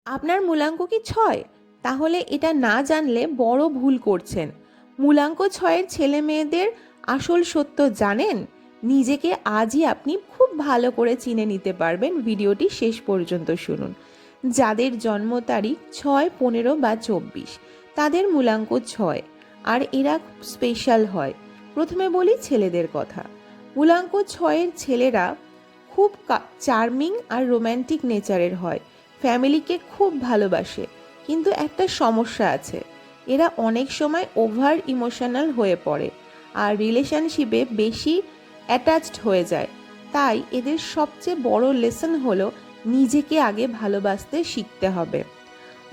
আপনার মূলাঙ্ক কি 6? তাহলে এটা না জানলে বড় ভুল করছেন। মূলাঙ্ক 6-এর ছেলে মেয়েদের আসল সত্য জানেন? নিজেকে আজই আপনি খুব ভালো করে চিনে নিতে পারবেন। ভিডিওটি শেষ পর্যন্ত শুনুন। যাদের জন্ম তারিখ 6, 15 বা 24 তাদের মূলাঙ্ক 6, আর এরা স্পেশাল হয়। প্রথমে বলি ছেলেদের কথা। মূলাঙ্ক 6-এর ছেলেরা খুব চার্মিং আর রোম্যান্টিক নেচারের হয়, ফ্যামিলিকে খুব ভালোবাসে। কিন্তু একটা সমস্যা আছে, এরা অনেক সময় ওভার ইমোশনাল হয়ে পড়ে আর রিলেশনশিপে বেশি অ্যাটাচড হয়ে যায়। তাই এদের সবচেয়ে বড় লেসন হলো নিজেকে আগে ভালোবাসতে শিখতে হবে।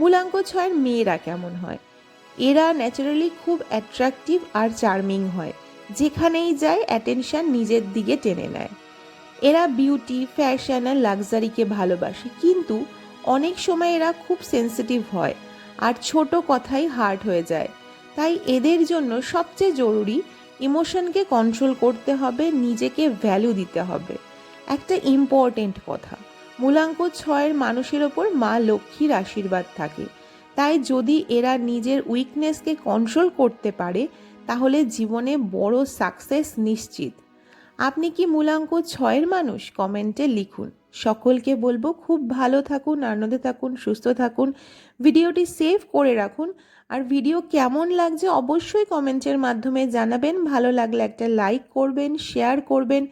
মূলাঙ্ক 6-এর মেয়েরা কেমন হয়? এরা ন্যাচারালি খুব অ্যাট্রাকটিভ আর চার্মিং হয়, যেখানেই যায় অ্যাটেনশন নিজের দিকে টেনে নেয়। এরা বিউটি, ফ্যাশন আর লাক্সারিকে ভালোবাসে, কিন্তু অনেক সময় এরা খুব সেন্সিটিভ হয় আর ছোট কথাই হার্ট হয়ে যায়। তাই এদের জন্য সবচেয়ে জরুরি ইমোশনকে কন্ট্রোল করতে হবে, নিজেকে ভ্যালু দিতে হবে। একটা ইম্পর্টেন্ট কথা, মূলাঙ্ক 6-এর মানুষের ওপর মা লক্ষ্মীর আশীর্বাদ থাকে। তাই যদি এরা নিজের উইকনেসকে কন্ট্রোল করতে পারে, তাহলে জীবনে বড় সাকসেস নিশ্চিত। আপনি কি মূলাঙ্ক 6-এর মানুষ? কমেন্টে লিখুন। সকলকে বলবো খুব ভালো থাকুন, আনন্দে থাকুন, সুস্থ থাকুন। ভিডিওটি সেভ করে রাখুন। আর ভিডিও কেমন লাগছে অবশ্যই কমেন্টের মাধ্যমে জানাবেন। ভালো লাগলে একটা লাইক করবেন, শেয়ার করবেন।